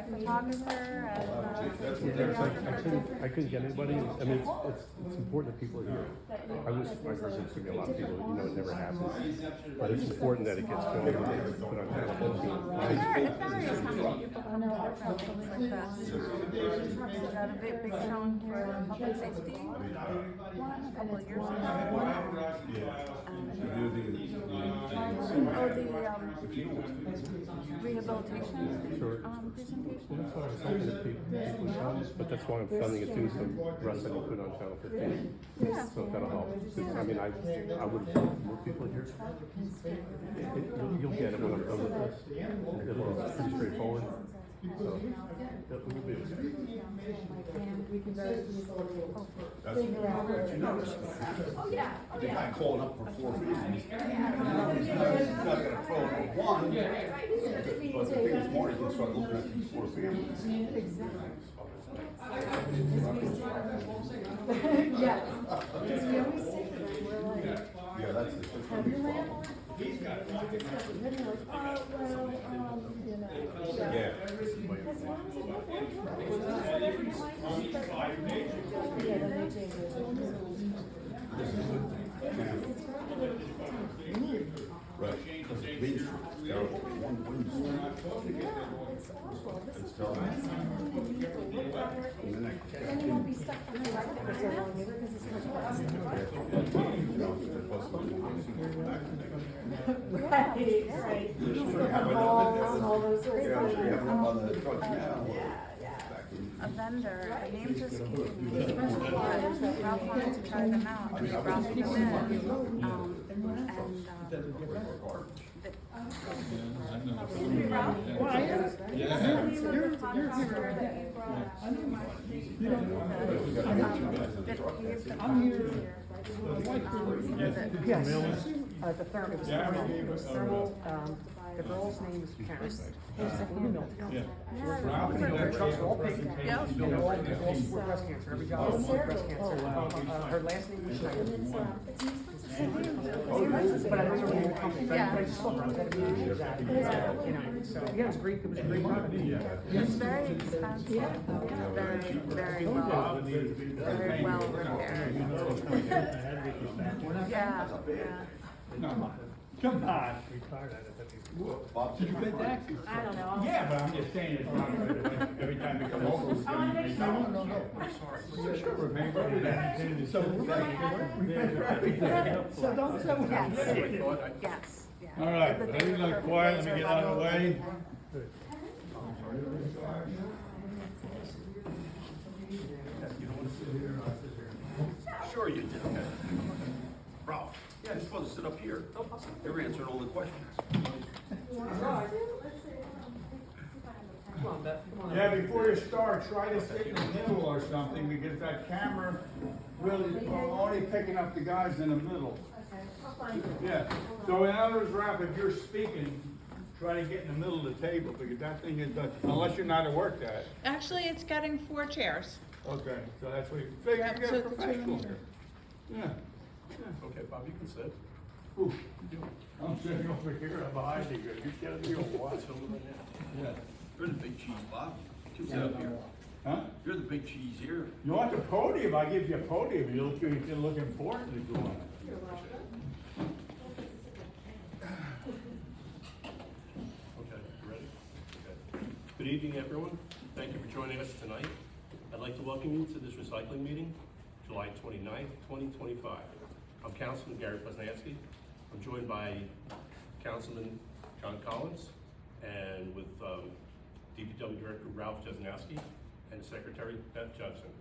photographer and I couldn't get anybody. I mean, it's important that people are here. I wish my person could be a lot of people. You know, it never happens. But it's important that it gets filmed and they put on channel 15. it varies how many people come to different things like this. We got a big showing for public safety one a couple of years ago. Rehabilitation presentation. Well, that's why I'm hoping that people come, but that's why I'm funding it too, so Russ and put on channel 15. Yeah. So that'll help. I mean, I would have thought more people here. You'll get it when I'm done with this. It'll be pretty straightforward. So, that will be it. Oh yeah. The guy calling up for 4 feet. He's not gonna throw it at one. But the thing is more, you can start looking at these 4 feet. Yeah. Because we always say that we're like, Yeah, that's it. have your landlord? He's got it. Then you're like, oh, well, you know. Yeah. As long as it's not whatever you like. Yeah, then they change it. Right. Because Main Street is terrible. One Wednesday. Yeah, it's awful. This is the last time when you need to look better. Then you won't be stuck on the right for so long either because it's much less. Right, right. Still have balls and all those sorts of Yeah, things. we have them on the truck now. A vendor, the name just came to me. Ralph wanted to try them out. And Ralph came in. The thermal, it was thermal, the girl's name is Karen. It was in Milltown. Their trucks were all pink. And they're all for breast cancer, every job was for breast cancer. Her last name was Schneider. But I don't know the name of the company, but I just saw her, I was at a meeting, she was at, you know, so, yeah, it was great, it was a great product. It's very expensive. Very well repaired. Yeah. Come on. Bob, did you pay taxes? I don't know. Yeah, but I'm just saying it's not right away. Every time we come over, we're gonna make No, I'm sorry. Sure, we're paying for everything. So don't tell me. Yes. Yeah. All right, everything look quiet, let me get out of the way. Sure you did. Ralph, yeah, you're supposed to sit up here. You're answering all the questions. Yeah, before you start, try to sit in the middle or something, because that camera will only picking up the guys in the middle. Yeah, so in other words, Ralph, if you're speaking, try to get in the middle of the table, because that thing is, unless you're not at work at. Actually, it's getting 4 chairs. Okay, so that's what you figure, Yeah, you got so a the two professional in here. Yeah. Okay, Bob, you can sit. Ooh, I'm sitting over here, I'm behind you, you're getting me over what? Yeah. You're the big cheese, Bob. You sit up here. Huh? You're the big cheese here. You want the podium, I give you a podium, you look important if you want it. Okay, you ready? Okay. Good evening, everyone. Thank you for joining us tonight. I'd like to welcome you to this recycling meeting, July 29th, 2025. I'm Councilman Gary Posnansky. I'm joined by Councilman John Collins and with DPW Director Ralph Jesnowski and Secretary Beth Judson.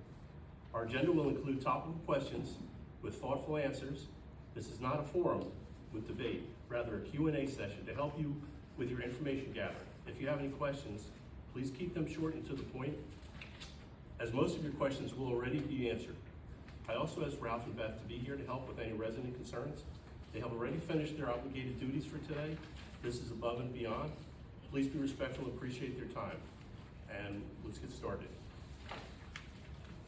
Our agenda will include topical questions with thoughtful answers. This is not a forum with debate, rather a Q&A session to help you with your information gathering. If you have any questions, please keep them short and to the point, as most of your questions will already be answered. I also asked Ralph and Beth to be here to help with any resident concerns. They have already finished their obligated duties for today. This is above and beyond. Please be respectful and appreciate their time. And let's get started.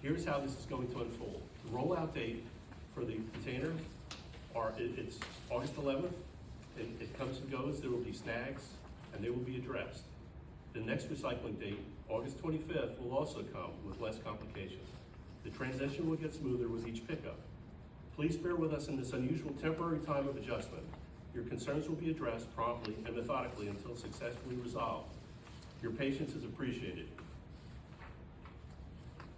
Here's how this is going to unfold. The rollout date for the containers it's August 11th. It comes and goes. There will be snags and they will be addressed. The next recycling date, August 25th, will also come with less complications. The transition will get smoother with each pickup. Please bear with us in this unusual temporary time of adjustment. Your concerns will be addressed promptly and methodically until successfully resolved. Your patience is appreciated.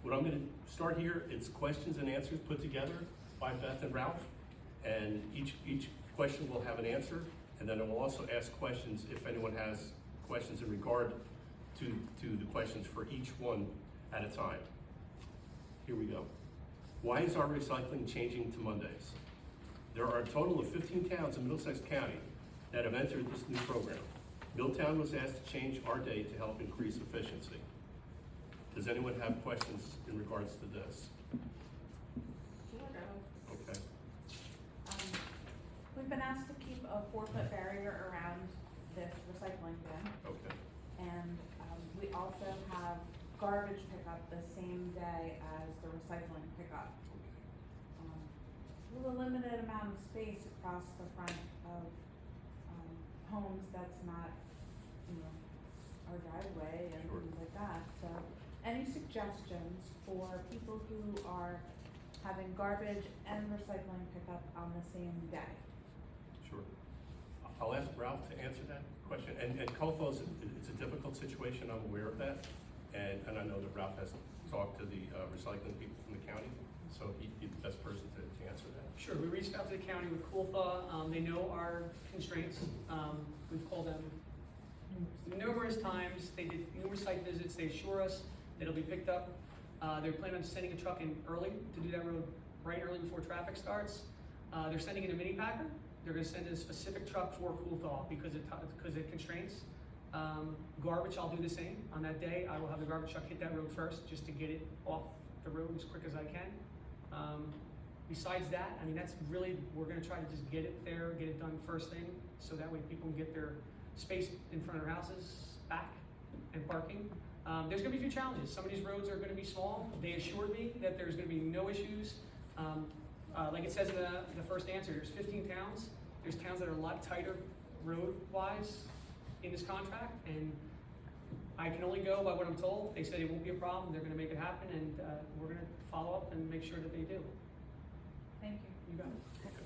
What I'm going to start here, it's questions and answers put together by Beth and Ralph, and each question will have an answer, and then I will also ask questions if anyone has questions in regard to the questions for each one at a time. Here we go. Why is our recycling changing to Mondays? There are a total of 15 towns in Middlesex County that have entered this new program. Milltown was asked to change our day to help increase efficiency. Does anyone have questions in regards to this? Okay. We've been asked to keep a 4-foot barrier around this recycling bin. Okay. And we also have garbage pickup the same day as the recycling pickup. With a limited amount of space across the front of homes, that's not, our driveway and Sure. things like that. So any suggestions for people who are having garbage and recycling pickup on the same day? Sure. I'll ask Ralph to answer that question. And Colthos, it's a difficult situation, I'm aware of that. And I know that Ralph has talked to the recycling people from the county, so he's the best person to answer that. Sure, we reached out to the county with Cool Thaw. They know our constraints. We've called them numerous times. They did numerous site visits. They assure us that it'll be picked up. They're planning on sending a truck in early to do that road right early before traffic starts. They're sending in a mini packer. They're gonna send in a specific truck for Cool Thaw because it constraints. Garbage, I'll do the same. On that day, I will have the garbage truck hit that road first just to get it off the road as quick as I can. Besides that, I mean, that's really, we're gonna try to just get it there, get it done first thing, so that way people can get their space in front of their houses back and parking. There's gonna be a few challenges. Some of these roads are gonna be small. They assured me that there's gonna be no issues. Like it says in the first answer, there's 15 towns. There's towns that are a lot tighter road-wise in this contract, and I can only go by what I'm told. They said it won't be a problem, they're gonna make it happen, and we're gonna follow up and make sure that they do. Thank you. You got it. Okay.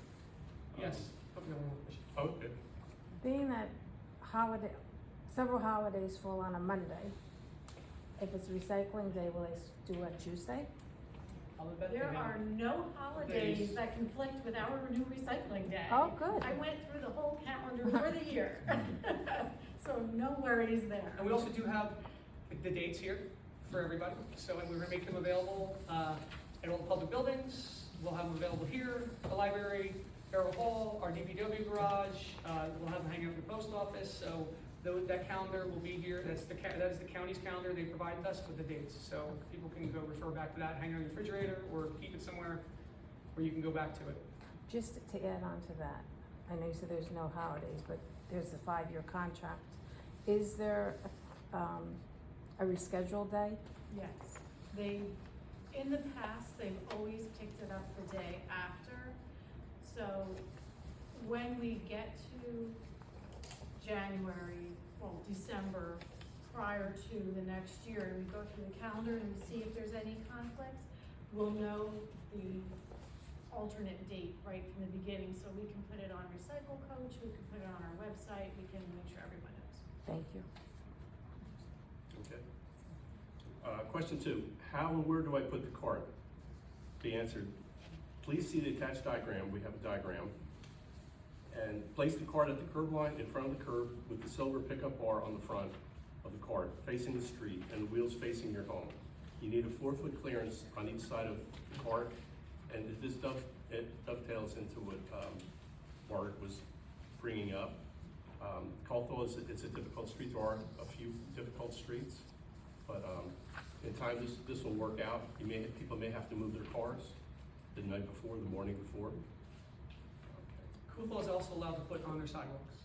Yes. Okay. Okay. Being that several holidays fall on a Monday, if it's recycling day, will they do it Tuesday? I'll bet they There have. are no holidays that conflict with our new recycling day. Oh, good. I went through the whole calendar for the year. So no worries there. And we also do have the dates here for everybody, so we're gonna make them available at all the public buildings. We'll have them available here, the library, Barrel Hall, our DPW garage. We'll have them hanging out in the post office. So that calendar will be here. That is the county's calendar. They provided us with the dates, so people can go refer back to that, hang it on your refrigerator, or keep it somewhere where you can go back to it. Just to add on to that, I know you said there's no holidays, but there's a 5-year contract. Is there a rescheduled day? Yes, in the past, they've always picked it up the day after. So when we get to December, prior to the next year, and we go through the calendar and see if there's any conflicts, we'll know the alternate date right from the beginning, so we can put it on Recycle Coach, we can put it on our website, we can make sure everyone knows. Thank you. Okay. Question 2, how and where do I put the cart? The answer, please see the attached diagram. We have a diagram. And place the cart at the curb line in front of the curb with the silver pickup bar on the front of the cart facing the street and the wheels facing your home. You need a 4-foot clearance on each side of the cart, and this dovetails into what Bart was bringing up. Colthall it's a difficult street. There are a few difficult streets, but in time this will work out. People may have to move their cars the night before, the morning before. Kufla is also allowed to put on their sidewalks.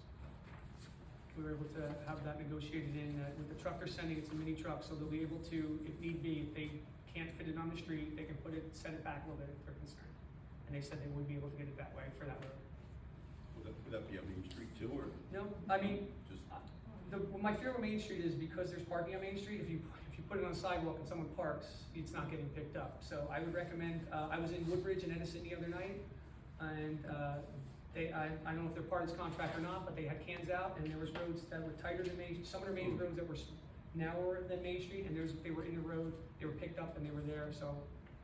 We were able to have that negotiated in with the truck they're sending. It's a mini truck, so they'll be able to, if need be, if they can't fit it on the street, they can set it back a little bit if they're concerned. And they said they would be able to get it that way for that road. Would that be on Main Street too, or No, I mean, just? My fear with Main Street is because there's parking on Main Street, if you put it on a sidewalk and someone parks, it's not getting picked up. So I would recommend, I was in Woodbridge and Edison the other night, and I don't know if they're part of this contract or not, but they had cans out, and there was roads that were tighter than Main, some of the main roads that were narrower than Main Street, and they were in the road, they were picked up and they were there, so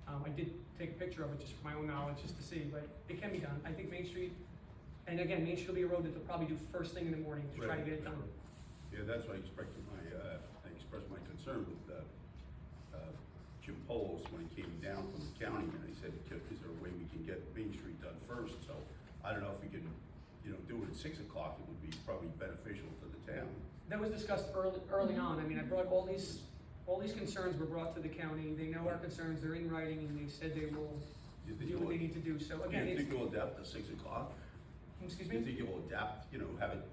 I did take a picture of it just for my own knowledge, just to see, but it can be done. I think Main Street, and again, Main Street will be a road that they'll probably do first thing in the morning to try to get it done. Yeah, that's why I expressed my concern with Jim Polos when he came down from the county, and he said, is there a way we can get Main Street done first? So I don't know if we can, do it at 6 o'clock, it would be probably beneficial to the town. That was discussed early on. I mean, I brought all these concerns were brought to the county. They know our concerns, they're in writing, and they said they will do what they need to do. So again, You think you'll adapt to 6 o'clock? excuse You me? think you'll adapt, have it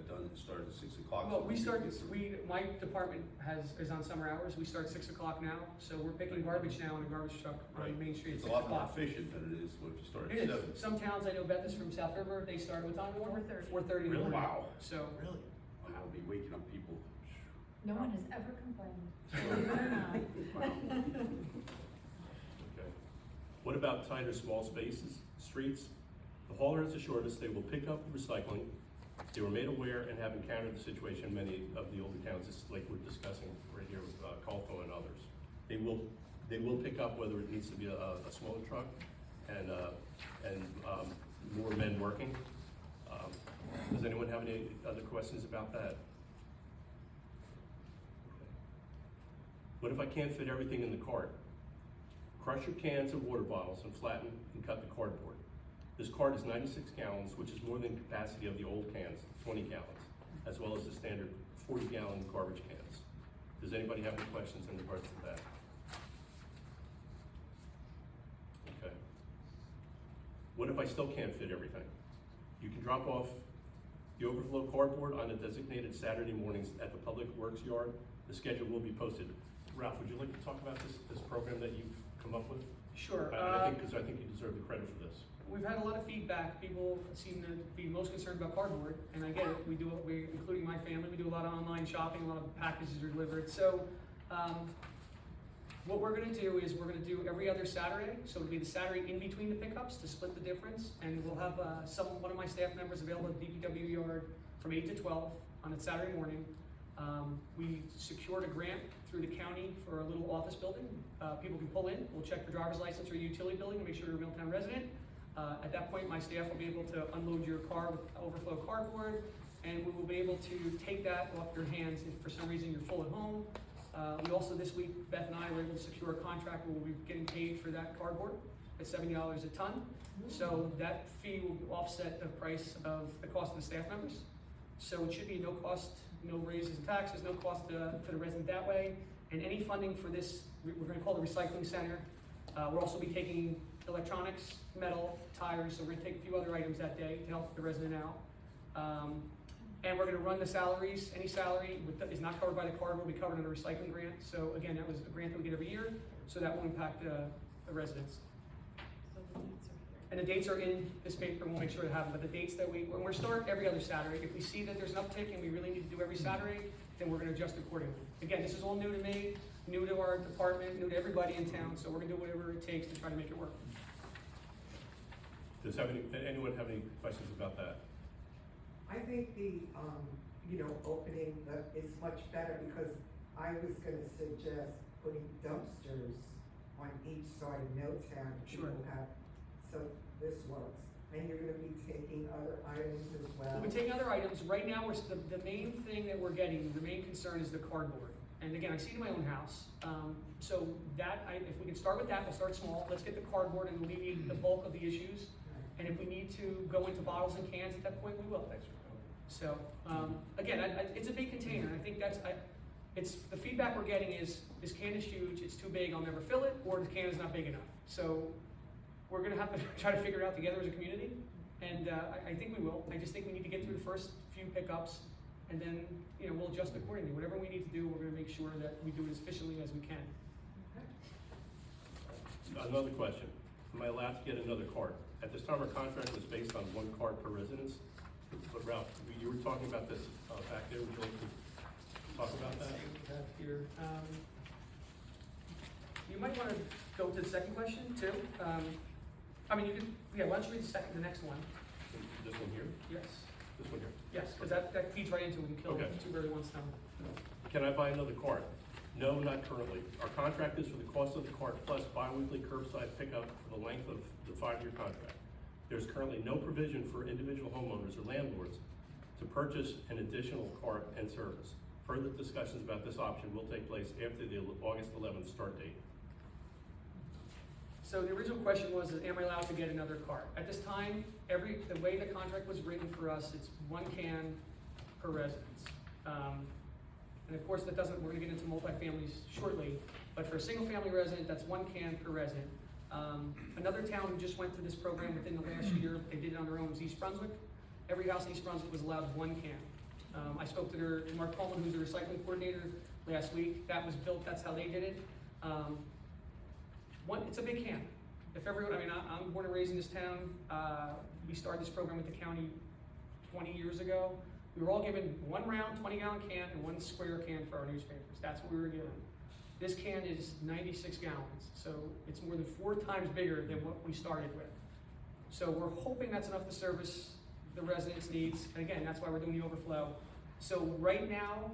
done, start at 6 o'clock? Well, my department is on summer hours. We start 6 o'clock now, so we're picking garbage now in a garbage truck on Main Street It's at 6 a lot more o'clock. efficient than it is if you start at It 7. is. Some towns, I know Beth is from South River, they start what time? 4:30. 4:30 in the Really? morning. Wow. So, Really? I'll be waking up people. No one has ever complained, believe it or not. Okay. What about tighter small spaces, streets? The hauler has assured us they will pick up the recycling. They were made aware and have encountered the situation in many of the older towns, just like we're discussing right here with Colco and others. They will pick up whether it needs to be a smaller truck and more men working. Does anyone have any other questions about that? What if I can't fit everything in the cart? Crush your cans and water bottles and flatten and cut the cardboard. This cart is 96 gallons, which is more than capacity of the old cans, 20 gallons, as well as the standard 40-gallon garbage cans. Does anybody have any questions in regards to that? Okay. What if I still can't fit everything? You can drop off the overflow cardboard on the designated Saturday mornings at the Public Works Yard. The schedule will be posted. Ralph, would you like to talk about this program that you've come up with? sure. I think you deserve the credit for this. We've had a lot of feedback. People seem to be most concerned about cardboard, and I get it. We including my family, we do a lot of online shopping, a lot of packages are delivered. So, what we're gonna do is we're gonna do every other Saturday. So it'll be the Saturday in between the pickups to split the difference, and we'll have one of my staff members available at DPW yard from 8 to 12 on a Saturday morning. We secured a grant through the county for a little office building. People can pull in. We'll check the driver's license or utility building to make sure you're a Milltown resident. At that point, my staff will be able to unload your car with overflow cardboard, and we will be able to take that off your hands if for some reason you're full at home. We also, this week, Beth and I were able to secure a contract where we'll be getting paid for that cardboard at $70 a ton. So that fee will offset the price of the cost of the staff members. So it should be no cost, no raises in taxes, no cost for the resident that way. And any funding for this, we're gonna call the recycling center. We'll also be taking electronics, metal, tires, so we're gonna take a few other items that day to help the resident out. And we're gonna run the salaries. Any salary is not covered by the card will be covered in a recycling grant. So again, that was a grant that we get every year, so that won't impact the residents. So the dates are here. And the dates are in this paper, and we'll make sure to have them. But the dates that when we're starting every other Saturday, if we see that there's an uptick and we really need to do every Saturday, then we're gonna adjust accordingly. Again, this is all new to me, new to our department, new to everybody in town, so we're gonna do whatever it takes to try to make it work. Does anyone have any questions about that? I think the, opening is much better because I was gonna suggest putting dumpsters on each side of Milltown. Sure. People have, so this works. And you're gonna be taking other items as well. We'll be taking other items. Right now, the main thing that we're getting, the main concern is the cardboard. And again, I see it in my own house. So if we can start with that, we'll start small. Let's get the cardboard and alleviate the bulk of the issues. And if we need to go into bottles and cans at that point, we will. So, again, it's a big container. I think it's the feedback we're getting is, this can is huge, it's too big, I'll never fill it, or the can is not big enough. So, we're gonna have to try to figure it out together as a community, and I think we will. I just think we need to get through the first few pickups, and then, we'll adjust accordingly. Whatever we need to do, we're gonna make sure that we do it as efficiently as we can. Another question. Am I allowed to get another cart? At this time, our contract was based on one cart per residence. But Ralph, you were talking about this back there, would you like to talk about that? Let's see what we have here. You might wanna go to the second question too. I mean, you could, yeah, why don't you read the next one? This one here? Yes, This one here? yes, because that feeds right into, we can kill Okay. two birds with one stone. Can I buy another cart? No, not currently. Our contract is for the cost of the cart plus bi-weekly curbside pickup for the length of the 5-year contract. There's currently no provision for individual homeowners or landlords to purchase an additional cart and service. Further discussions about this option will take place after the August 11th start date. So the original question was, am I allowed to get another cart? At this time, the way the contract was written for us, it's 1 can per residence. And of course, that doesn't, we're gonna get into multifamilies shortly, but for a single family resident, that's 1 can per resident. Another town who just went through this program within the last year, they did it on their own, was East Brunswick. Every house in East Brunswick was allowed 1 can. I spoke to Mark Coleman, who's the recycling coordinator, last week. That was built, that's how they did it. It's a big can. If everyone, I mean, I'm born and raised in this town. We started this program with the county 20 years ago. We were all given 1 round 20-gallon can and 1 square can for our newspapers. That's what we were given. This can is 96 gallons, so it's more than 4 times bigger than what we started with. So we're hoping that's enough to service the residents' needs. And again, that's why we're doing the overflow. So right now,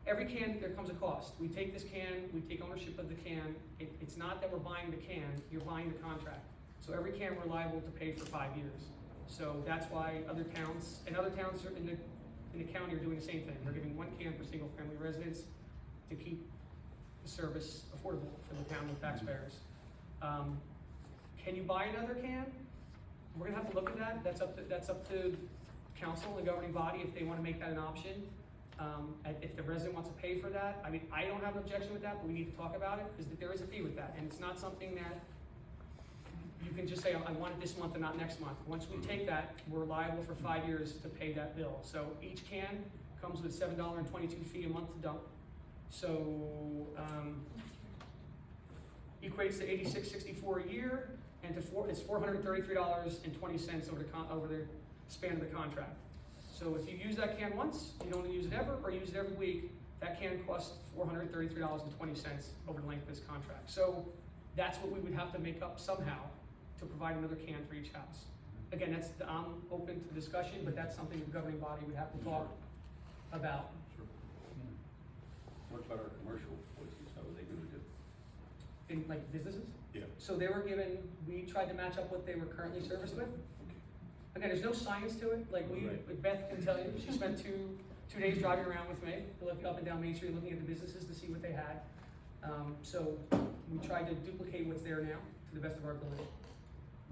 every can, there comes a cost. We take this can, we take ownership of the can. It's not that we're buying the can, you're buying the contract. So every can we're liable to pay for 5 years. So that's why other towns in the county are doing the same thing. They're giving 1 can per single family residence to keep the service affordable for the town and taxpayers. Can you buy another can? We're gonna have to look at that. That's up to council and the governing body if they wanna make that an option. If the resident wants to pay for that, I mean, I don't have an objection with that, but we need to talk about it, because there is a fee with that, and it's not something that you can just say, I want it this month and not next month. Once we take that, we're liable for 5 years to pay that bill. So each can comes with $7.22 fee a month to dump. So, equates to $86.64 a year, and it's $433.20 over the span of the contract. So if you use that can once, you don't use it ever, or use it every week, that can cost $433.20 over the length of this contract. So that's what we would have to make up somehow to provide another can for each house. Again, I'm open to discussion, but that's something the governing body would have to talk about. Sure. What about our commercial places? How are they gonna do? In like businesses? Yeah. So we tried to match up what they were currently serviced with. Okay. Again, there's no science to it, like Right. Beth can tell you, she spent two days driving around with me, looking up and down Main Street, looking at the businesses to see what they had. So we tried to duplicate what's there now to the best of our ability.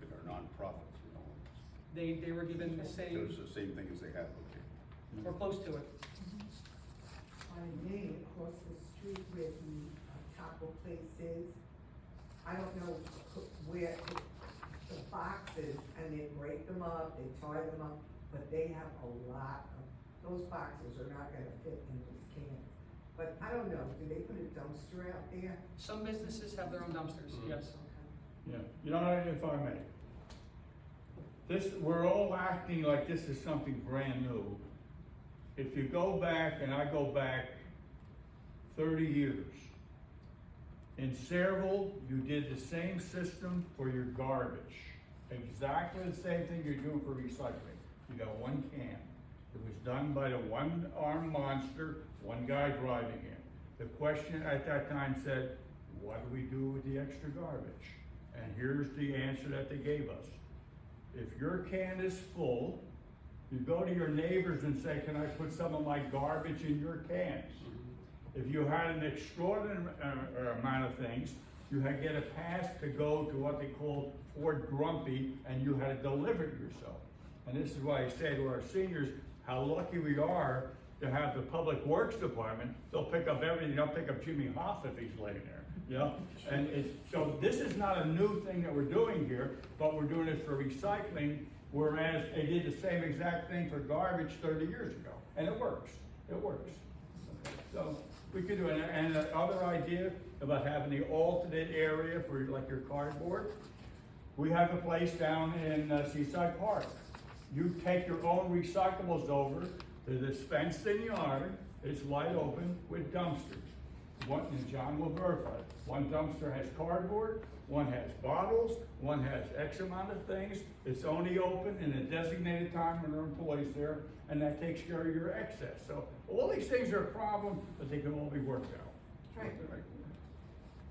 With our nonprofits, you know? They were given the same, There's the same thing as they have, okay? or close to it. My name across the street where the taco place is, I don't know where the boxes, and they break them up, they tie them up, but they have a lot of, those boxes are not gonna fit in these cans. But I don't know, do they put a dumpster out there? Some businesses have their own dumpsters, yes. Yeah, you know, if I may. We're all acting like this is something brand new. If you go back, and I go back 30 years, in Sayreville, you did the same system for your garbage. Exactly the same thing you're doing for recycling. You got 1 can. It was done by the one-armed monster, one guy driving it. The question at that time said, what do we do with the extra garbage? And here's the answer that they gave us. If your can is full, you go to your neighbors and say, can I put some of my garbage in your cans? If you had an extraordinary amount of things, you had to get a pass to go to what they called Fort Grumpy, and you had to deliver it yourself. And this is why I say to our seniors, how lucky we are to have the Public Works Department. They'll pick up everything. They'll pick up Jimmy Hoff if he's laying there, you know? And so this is not a new thing that we're doing here, but we're doing it for recycling, whereas they did the same exact thing for garbage 30 years ago. And it works. It works. So we could do it. And the other idea about having the alternate area for like your cardboard, we have a place down in Seaside Park. You take your own recyclables over to this fenced-in yard, it's wide open with dumpsters. One, and John will verify, one dumpster has cardboard, one has bottles, one has X amount of things. It's only open in a designated time when there are employees there, and that takes care of your excess. So all these things are a problem, but they can all be worked out. Right.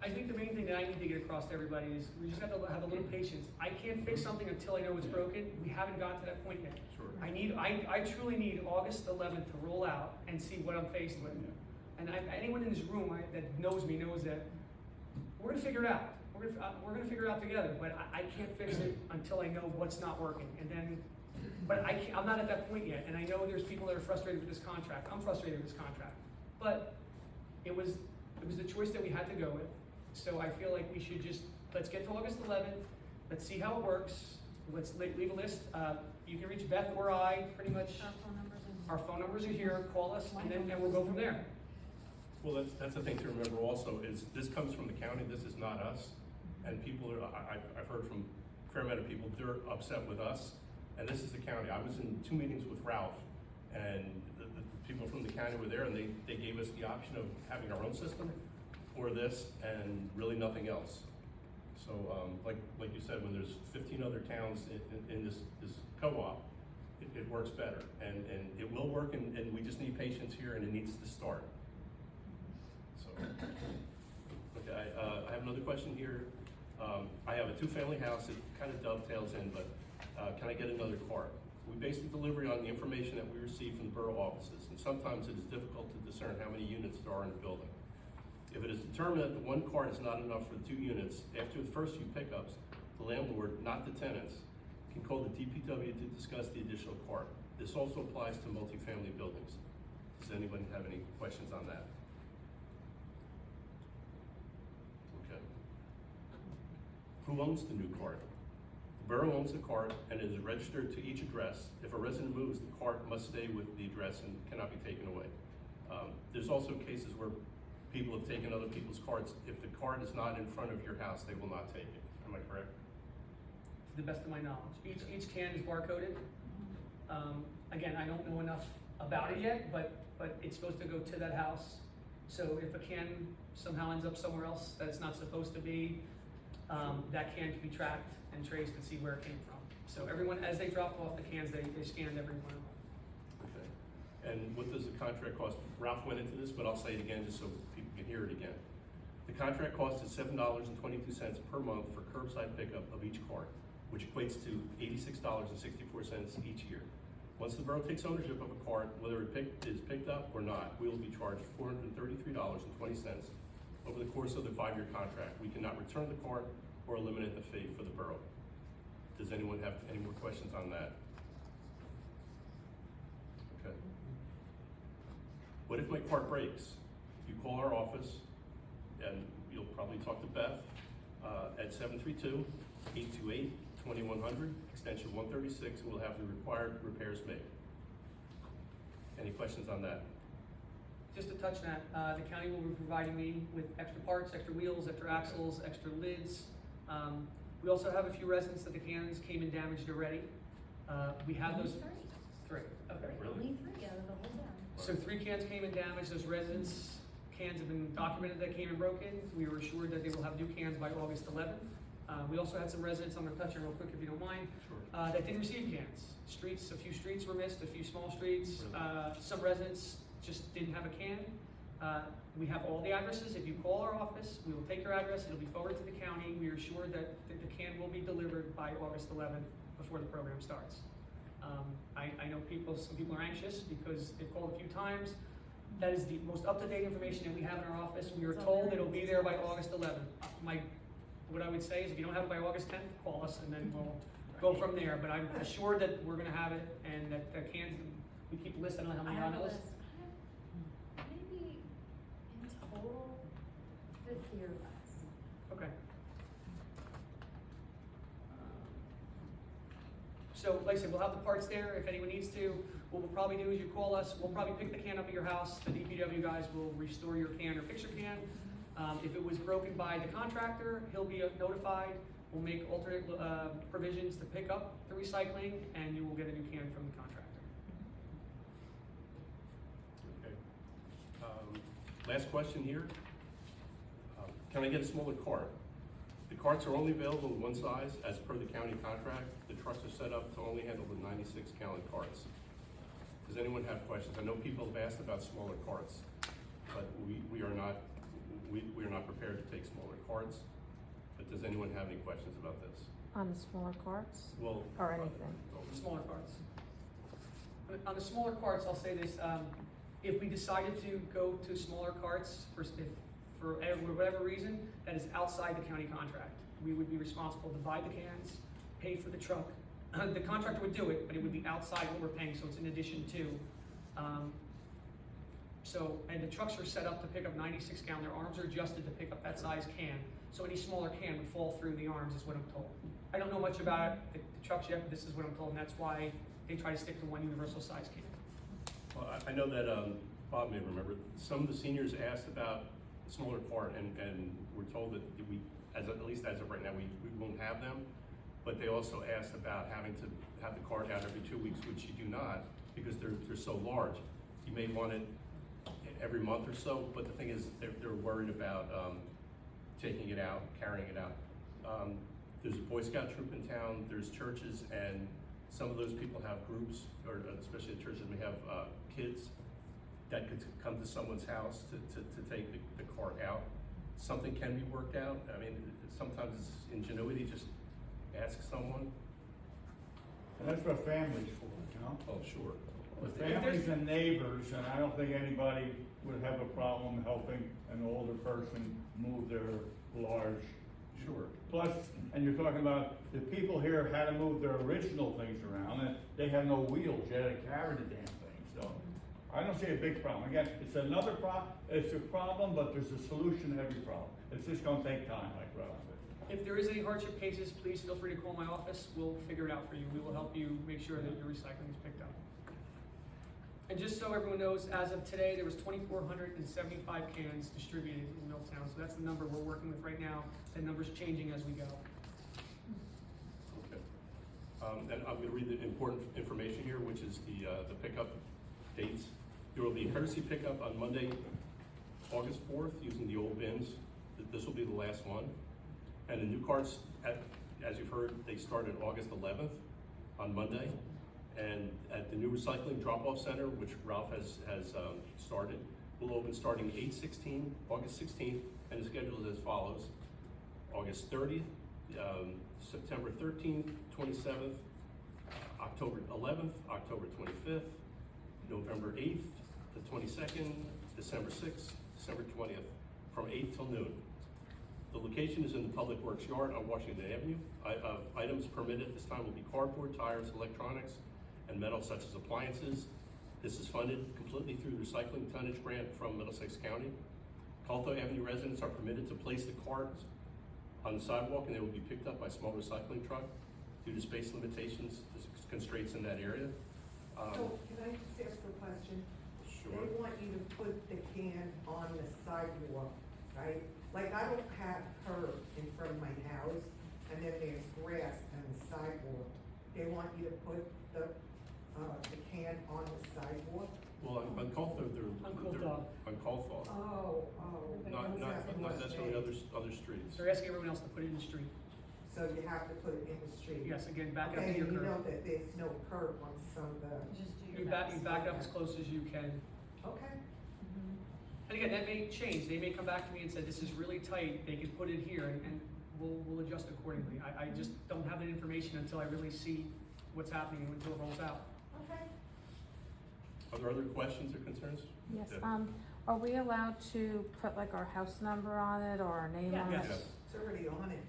I think the main thing that I need to get across to everybody is we just have to have a little patience. I can't fix something until I know it's broken. We haven't gotten to that point yet. Sure. I truly need August 11th to roll out and see what I'm faced with. And anyone in this room that knows me knows that we're gonna figure it out. We're gonna figure it out together, but I can't fix it until I know what's not working. And then, but I'm not at that point yet, and I know there's people that are frustrated with this contract. I'm frustrated with this contract. But it was the choice that we had to go with. So I feel like we should just, let's get to August 11th, let's see how it works, let's leave a list. You can reach Beth or I, pretty much. Our phone numbers are here, call us, and we'll go from there. Well, that's the thing to remember also, is this comes from the county, this is not us. And people are, I've heard from a fair amount of people, they're upset with us, and this is the county. I was in 2 meetings with Ralph, and the people from the county were there, and they gave us the option of having our own system, or this, and really nothing else. So, like you said, when there's 15 other towns in this co-op, it works better, and it will work, and we just need patience here, and it needs to start. So, okay, I have another question here. I have a 2-family house. It kind of dovetails in, but can I get another cart? We base the delivery on the information that we receive from the borough offices, and sometimes it is difficult to discern how many units there are in the building. If it is determined that the 1 cart is not enough for the 2 units, after the first few pickups, the landlord, not the tenants, can call the DPW to discuss the additional cart. This also applies to multifamily buildings. Does anyone have any questions on that? Okay. Who owns the new cart? The borough owns the cart and is registered to each address. If a resident moves, the cart must stay with the address and cannot be taken away. There's also cases where people have taken other people's carts. If the cart is not in front of your house, they will not take it. Am I correct? To the best of my knowledge. Each can is barcoded. Again, I don't know enough about it yet, but it's supposed to go to that house. So if a can somehow ends up somewhere else that it's not supposed to be, that can be tracked and traced and see where it came from. So everyone, as they drop off the cans, they scanned every one of them. Okay. And what does the contract cost? Ralph went into this, but I'll say it again just so people can hear it again. The contract cost is $7.22 per month for curbside pickup of each cart, which equates to $86.64 each year. Once the borough takes ownership of a cart, whether it is picked up or not, we will be charged $433.20 over the course of the 5-year contract. We cannot return the cart or eliminate the fee for the borough. Does anyone have any more questions on that? Okay. What if my cart breaks? You call our office, and you'll probably talk to Beth at 732-828-2100, extension 136, and we'll have the required repairs made. Any questions on that? Just to touch that, the county will be providing me with extra parts, extra wheels, extra axles, extra lids. We also have a few residents that the cans came in damaged already. We have those. Three. Okay. Really? Only 3 out of the whole town. So 3 cans came in damaged. Those residents' cans have been documented that came in broken. We were assured that they will have new cans by August 11th. We also had some residents, I'm gonna touch on real quick if you don't mind, that didn't receive cans. A few streets were missed, a few small streets. Some residents just didn't have a can. We have all the addresses. If you call our office, we will take your address. It'll be forwarded to the county. We are assured that the can will be delivered by August 11th before the program starts. I know some people are anxious because they've called a few times. That is the most up-to-date information that we have in our office. We are told it'll be there by August 11th. What I would say is if you don't have it by August 10th, call us and then we'll go from there. But I'm assured that we're gonna have it and that the cans, we keep a list. I don't know how many on that list. Maybe in total, 50 or less. Okay. So, like I said, we'll have the parts there if anyone needs to. What we'll probably do is you call us, we'll probably pick the can up at your house. The DPW guys will restore your can or fix your can. If it was broken by the contractor, he'll be notified. we'll make alternate, provisions to pick up the recycling, and you will get a new can from the contractor. Okay. Last question here. Can I get a smaller cart? The carts are only available in one size as per the county contract. The trucks are set up to only handle the 96-gallon carts. Does anyone have questions? I know people have asked about smaller carts, but we are not prepared to take smaller carts. But does anyone have any questions about this? On the smaller carts Well, or anything? Smaller carts. On the smaller carts, I'll say this, if we decided to go to smaller carts for whatever reason, that is outside the county contract. We would be responsible to buy the cans, pay for the truck. The contractor would do it, but it would be outside what we're paying, so it's in addition to. And the trucks are set up to pick up 96 gallon, their arms are adjusted to pick up that size can. So any smaller can would fall through the arms is what I'm told. I don't know much about the trucks yet, but this is what I'm told, and that's why they try to stick to one universal size can. well, I know that Bob may remember, some of the seniors asked about a smaller cart, and we're told that we, at least as of right now, we won't have them. But they also asked about having to have the cart out every 2 weeks, which you do not, because they're so large. You may want it every month or so, but the thing is, they're worried about taking it out, carrying it out. There's a Boy Scout troop in town, there's churches, and some of those people have groups, or especially the churches may have kids that could come to someone's house to take the cart out. Something can be worked out. I mean, sometimes it's ingenuity, just ask someone. And that's what families for, you know? Oh, sure. With families and neighbors, and I don't think anybody would have a problem helping an older person move their large. Sure. Plus, and you're talking about, the people here had to move their original things around, and they had no wheels, you had to carry the damn thing, so. I don't see a big problem. Again, it's another it's a problem, but there's a solution to every problem. It's just gonna take time, like Rob said. If there is any hardship cases, please feel free to call my office. We'll figure it out for you. We will help you make sure that your recycling is picked up. And just so everyone knows, as of today, there was 2,475 cans distributed in Milltown. So that's the number we're working with right now. The number's changing as we go. Okay. And I'm gonna read the important information here, which is the pickup dates. There will be a courtesy pickup on Monday, August 4th, using the old bins. This will be the last one. And the new carts, as you've heard, they started August 11th on Monday. And at the new recycling drop-off center, which Ralph has started, will open starting August 16th, and the schedule is as follows. August 30th, September 13th, 27th, October 11th, October 25th, November 8th, the 22nd, December 6th, December 20th, from 8 till noon. The location is in the Public Works Yard on Washington Avenue. Items permitted at this time will be cardboard, tires, electronics, and metal such as appliances. This is funded completely through the recycling tonnage grant from Middlesex County. Colto Avenue residents are permitted to place the carts on the sidewalk, and they will be picked up by a small recycling truck due to space limitations, constraints in that area. So can I just ask a question? Sure. They want you to put the can on the sidewalk, right? Like, I don't have curb in front of my house, and then there's grass and the sidewalk. They want you to put the can on the sidewalk? Well, on Colto, they're On Colto. on Colto, Oh. not That's necessarily mistake. other streets. They're asking everyone else to put it in the street. So you have to put it in the street? Yes, again, back up Okay, to your and you know curb. that there's no curb on some of the, You back up as close as you can. okay. And again, that may change. They may come back to me and say, this is really tight, they can put it here, and we'll adjust accordingly. I just don't have that information until I really see what's happening and until it rolls out. Okay. Are there other questions or concerns? Yes, Yeah. are we allowed to put like our house number on it or our name on it? Yes. It's already on it.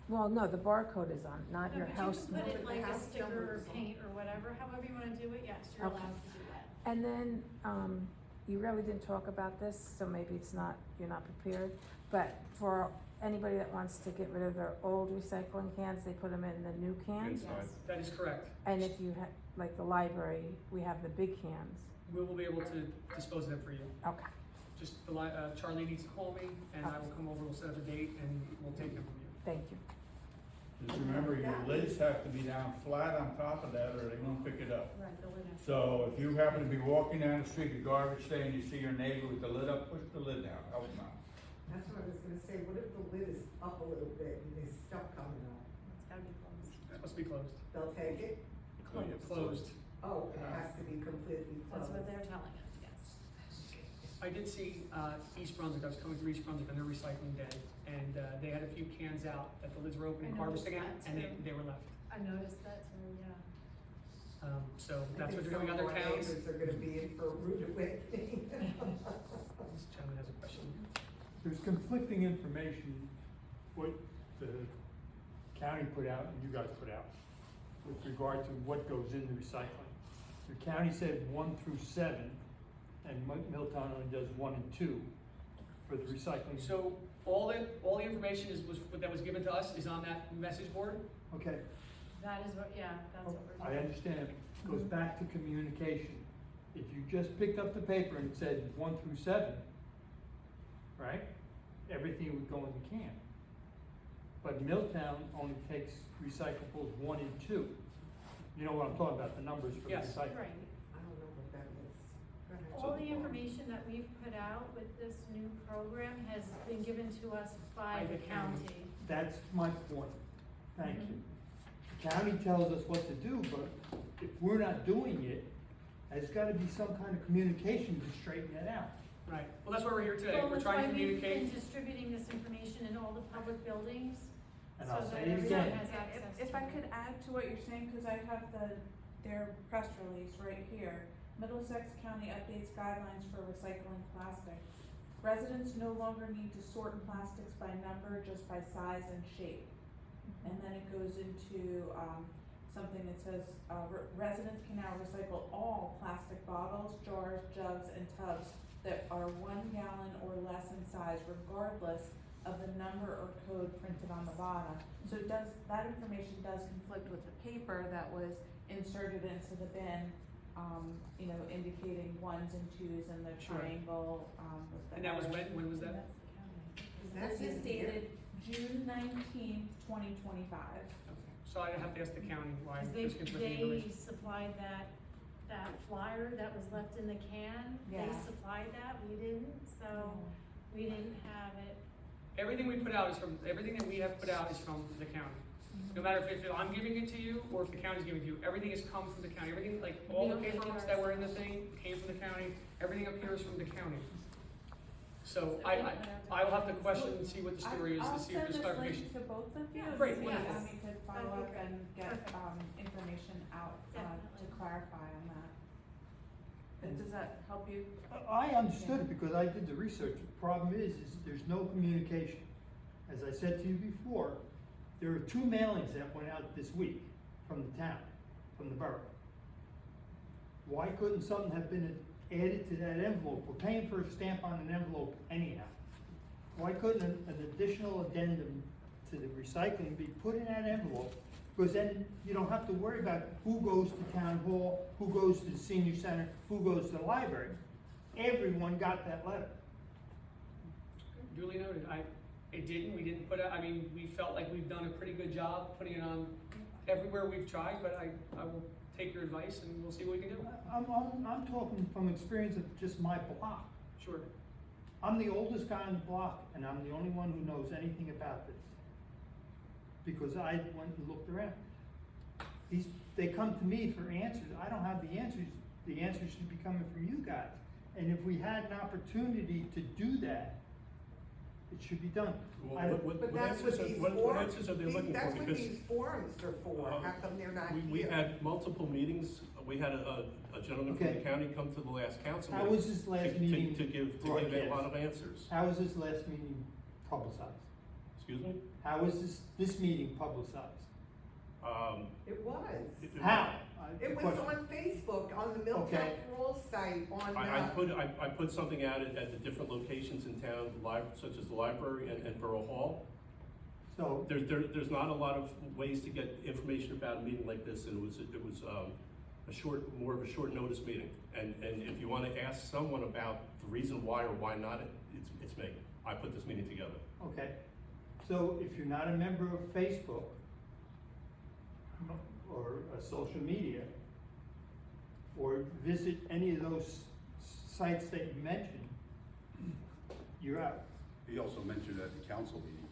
Well, no, the barcode is on, not your house But you number. can put it like a House sticker or numbers on. paint or whatever, however you wanna do it, yes, you're Okay. allowed to do that. And then, you really didn't talk about this, so maybe it's not, you're not prepared, but for anybody that wants to get rid of their old recycling cans, they put them in the new cans? Inside. That is correct. And if you have, like the library, we have the big cans. We will be able to dispose of them for you. Okay, Just, Charlie needs to call me, and I will come over, we'll set up a date, and we'll take them from you. thank you. Just remember, your lids have to be down flat on top of that or they won't pick it up. Right, the lid has to- So if you happen to be walking down the street, the garbage day, and you see your neighbor with the lid up, push the lid down, help them out. That's what I was gonna say, what if the lid is up a little bit and there's stuff coming up? It's gotta be closed. It's supposed to be closed. They'll take it? Closed. Oh, it has to be completely That's closed. what they're telling us, yes. I did see, East Brunswick, I was coming through East Brunswick on their recycling day, and, they had a few cans out that the lids were open and I carbon noticed sticking out, that and too. they were left. I noticed that too, yeah. So I that's what think they're doing in some other of our towns. neighbors are gonna be in for a rude awakening. This gentleman has a question. There's conflicting information, what the county put out and you guys put out with regard to what goes into recycling. The county said 1 through 7, and Milltown only does 1 and 2 for the recycling. So all the information that was given to us is on that message board? Okay, That is what, yeah, that's what we're I doing. understand, it goes back to communication. If you just picked up the paper and said 1 through 7, right, everything would go in the can. But Milltown only takes recyclables 1 and 2. You know what I'm talking about, the numbers for Yes. recycling. Right. I don't know what that is. Go ahead. All the information that we've put out with this new program has been given to us by the county. That's my point. Thank you. The county tells us what to do, but if we're not doing it, there's gotta be some kind of communication to straighten that out. Right, well, that's why we're here today, Well, we're that's trying why to we've been communicate. distributing this information in all the public buildings, And so I'll that say it everyone again, has access to it. If I could add to what you're saying, cause I have their press release right here. Middlesex County updates guidelines for recycling plastics. Residents no longer need to sort plastics by number, just by size and shape. And then it goes into, something that says, residents can now recycle all plastic bottles, jars, jugs, and tubs that are 1 gallon or less in size, regardless of the number or code printed on the bottom. So that information does conflict with the paper that was inserted into the bin, you know, indicating 1s and 2s and the Sure. triangle, with the. And that was arrows. when was that? That's the county. Is that This is in here? dated June 19th, 2025. So I have to ask the county why Cause there's conflicting they information. supplied that flyer that was left in the can, they Yeah. supplied that, we didn't, so we didn't have it. Everything we put out is from, everything that we have put out is from the county. No matter if I'm giving it to you, or if the county's giving it to you, everything has come from the county, everything, like, all We the don't make paperwork it that were in the thing came from the county, everything up here is from the county. So I will have to question and see what the story is, to see if there's I'll clarification. send this link to both of you, Great, and wonderful. we could follow That'd up be and get, Perfect. information out, to Definitely. clarify on that. And does that help you? I understood it because I did the research. The problem is there's no communication. As I said to you before, there are 2 mailings that went out this week from the town, from the borough. Why couldn't something have been added to that envelope? We're paying for a stamp on an envelope anyhow. Why couldn't an additional addendum to the recycling be put in that envelope? Because then you don't have to worry about who goes to town hall, who goes to the senior center, who goes to the library. Everyone got that letter. Duly noted, we didn't put out, I mean, we felt like we've done a pretty good job putting it on everywhere we've tried, but I will take your advice and we'll see what we can do. I'm talking from experience of just my block. Sure. I'm the oldest guy on the block, and I'm the only one who knows anything about this. Because I went and looked around. They come to me for answers, I don't have the answers should be coming from you guys. And if we had an opportunity to do that, it should be done. I- But that's what these what forums, answers are they looking for? that's what Because these forums are for, how come they're not we here? had multiple meetings, we had a gentleman from the Okay. county come to the last council How meeting. was this last to- meeting To give a broadcast? lot of answers. How was this last meeting publicized? Excuse me? How was this meeting publicized? It was. How? It was Question. on Facebook, on the Milltown Okay. Rural site, on, I put something out at the different locations in town, such as the library and Borough Hall. So, There's not a lot of ways to get information about a meeting like this, and it was more of a short notice meeting. And if you wanna ask someone about the reason why or why not, it's me. I put this meeting together. okay, so if you're not a member of Facebook, or social media, or visit any of those sites that you mentioned, you're out, He also mentioned at the council meeting.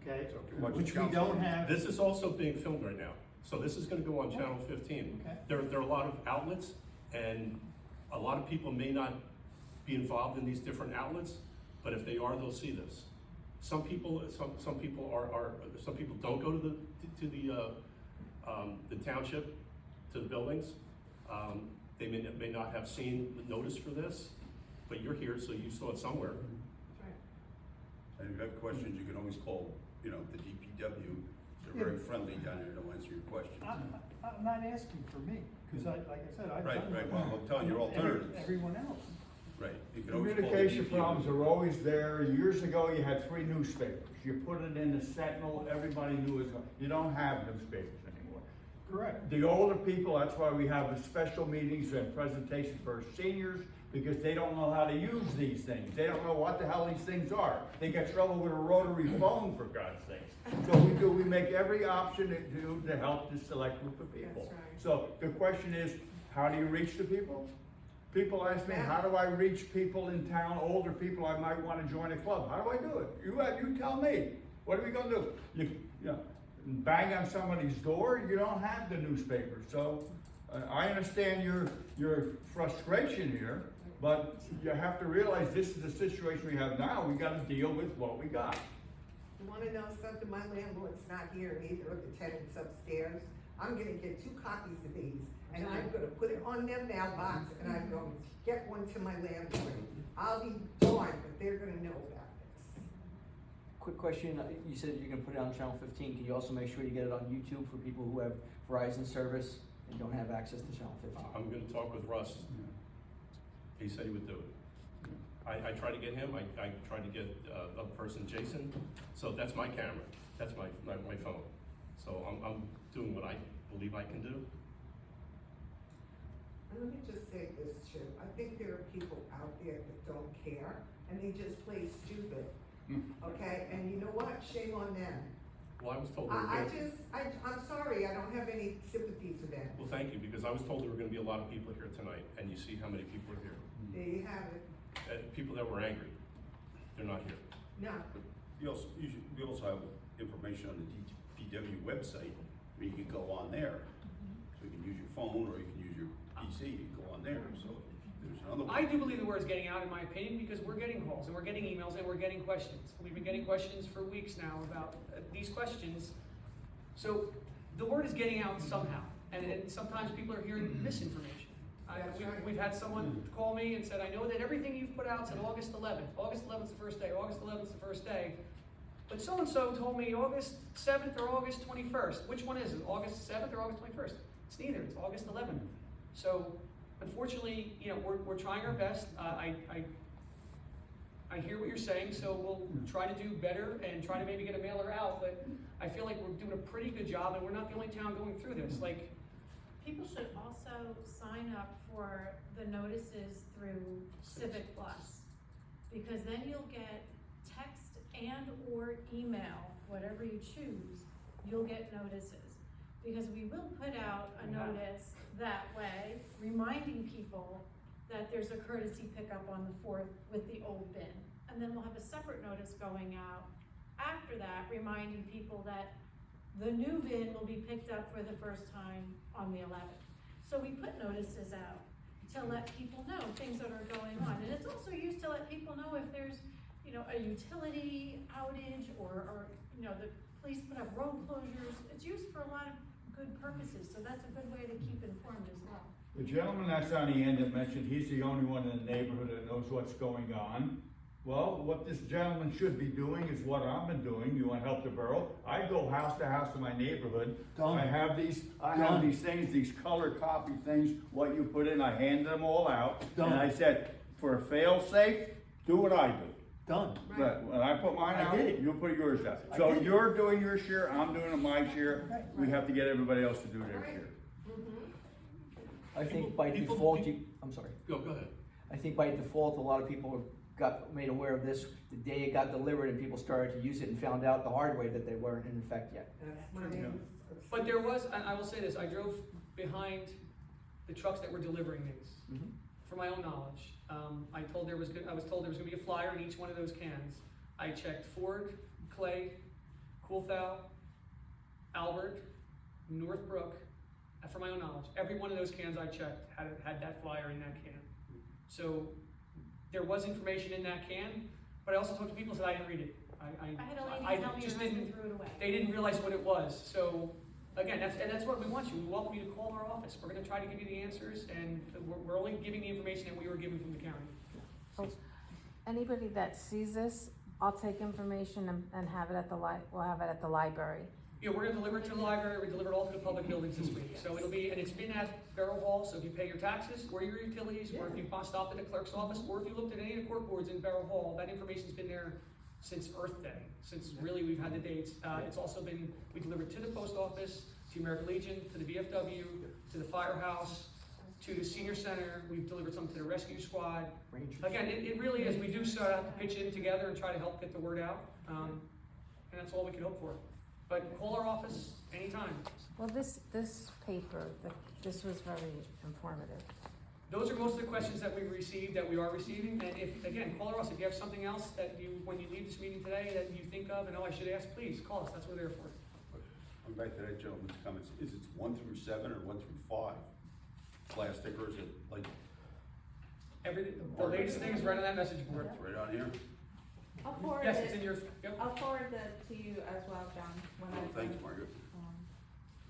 okay? So if you watch the Which we council don't meeting- have. This is also being filmed right now, so this is gonna go on Channel 15. Okay. There are a lot of outlets, and a lot of people may not be involved in these different outlets, but if they are, they'll see this. Some people don't go to the township, to the buildings. They may not have seen the notice for this, but you're here, so you saw it somewhere. And if you have questions, you can always call, the DPW. They're very friendly down there, they'll answer your questions. I'm not asking for me, because like I said, I've Right, done. right, well, I'm telling you, alternatives. Everyone else. Right, you can always call the Communication DPW. problems are always there. Years ago, you had 3 newspapers. You put it in the Sentinel, everybody knew it. You don't have newspapers anymore. Correct. The older people, that's why we have the special meetings and presentations for seniors, because they don't know how to use these things. They don't know what the hell these things are. They get trouble with a rotary phone, for God's sakes. So we make every option to help this select group of people. That's right. So the question is, how do you reach the people? People ask me, how do I reach people in town, older people I might want to join a club? How do I do it? You tell me. What are we gonna do? You know, bang on somebody's door? You don't have the newspaper. So I understand your frustration here, but you have to realize this is the situation we have now. We gotta deal with what we got. You wanna know something? My landlord's not here, and either of the tenants upstairs. I'm gonna get 2 copies of these, and I'm gonna put it on their mailbox, and I'm going to get one to my landlord. I'll be darned, but they're gonna know about this. Quick question, you said you're gonna put it on Channel 15, can you also make sure you get it on YouTube for people who have Verizon service and don't have access to Channel 15? I'm gonna talk with Russ. He said he would do it. I tried to get him, I tried to get a person, Jason, so that's my camera, that's my phone. So I'm doing what I believe I can do. And let me just say this, Chip, I think there are people out there that don't care, and they just play stupid, okay? And you know what? Shame on them. Well, I was told there were I'm sorry, I don't have any sympathy for them. Well, thank you, because I was told there were gonna be a lot of people here tonight, and you see how many people are here. There you have it. People that were angry, they're not here. No, We also have information on the DPW website, where you can go on there. So you can use your phone, or you can use your PC, you can go on there, so there's another one. I do believe the word's getting out, in my opinion, because we're getting calls, and we're getting emails, and we're getting questions. We've been getting questions for weeks now about these questions. So the word is getting out somehow, and sometimes people are hearing misinformation. That's right. We've had someone call me and said, I know that everything you've put out said August 11th. August 11th is the first day, August 11th is the first day. But so-and-so told me August 7th or August 21st. Which one is it, August 7th or August 21st? It's neither, it's August 11th. So, unfortunately, we're trying our best. I hear what you're saying, so we'll try to do better and try to maybe get a mailer out, but I feel like we're doing a pretty good job, and we're not the only town going through this. Like, People should also sign up for the notices through Civic Plus, because then you'll get text and or email, whatever you choose, you'll get notices. Because we will put out a notice that way, reminding people that there's a courtesy pickup on the 4th with the old bin. And then we'll have a separate notice going out after that, reminding people that the new bin will be picked up for the first time on the 11th. So we put notices out to let people know things that are going on. And it's also used to let people know if there's, a utility outage or the police put up road closures. It's used for a lot of good purposes, so that's a good way to keep informed as well. The gentleman that's on the end that mentioned he's the only one in the neighborhood that knows what's going on. Well, what this gentleman should be doing is what I've been doing. You want to help the borough? I go house to house in my neighborhood. Done. I have these Done. things, these color copy things, what you put in, I handed them all out. Done. And I said, for a fail safe, do what I do. Done. But when I put mine I out, did it. you put yours out. I So did it. you're doing your share, I'm doing my share. Right. We have to get everybody else to do their share. I think by People- default, people- I'm sorry. Go ahead. I think by default, a lot of people got made aware of this the day it got delivered, and people started to use it and found out the hard way that they weren't in effect yet. That's my name. But there was, and I will say this, I drove behind the trucks that were delivering these, for my own knowledge. I was told there was gonna be a flyer in each one of those cans. I checked Ford, Clay, Coolthal, Albert, Northbrook, and for my own knowledge, every one of those cans I checked had that flyer in that can. So there was information in that can, but I also talked to people who said I didn't read it. I had a lady tell me her husband threw it away. They didn't realize what it was. So again, that's what we want you. We welcome you to call our office. We're gonna try to give you the answers, and we're only giving the information that we were given from the county. Oh, anybody that sees this, I'll take information and have it at the we'll have it at the library. Yeah, we're gonna deliver it to the library, we deliver it all to the public buildings this week. So it'll be, and it's been at Barrel Hall, so if you pay your taxes, or your utilities, or if you stopped at the clerk's office, or if you looked at any of the court boards in Barrel Hall, that information's been there since Earth Day, since really we've had the dates. It's also been, we delivered to the post office, to American Legion, to the VFW, to the firehouse, to the senior center. We've delivered some to the rescue squad. Again, it really is, we do start out to pitch in together and try to help get the word out. And that's all we can hope for. But call our office anytime. Well, this paper, this was very informative. Those are most of the questions that we've received, that we are receiving. And if, again, call our office. If you have something else that you, when you leave this meeting today, that you think of, and I should ask, please call us. That's what we're there for. Going back to that gentleman's comments, is it 1 through 7 or 1 through 5? Plastic, or is it like? The latest thing is right on that message board. It's right on here? I'll forward Yes, it. it's in your, yep. I'll forward that to you as well, John, when I Thanks, Margaret.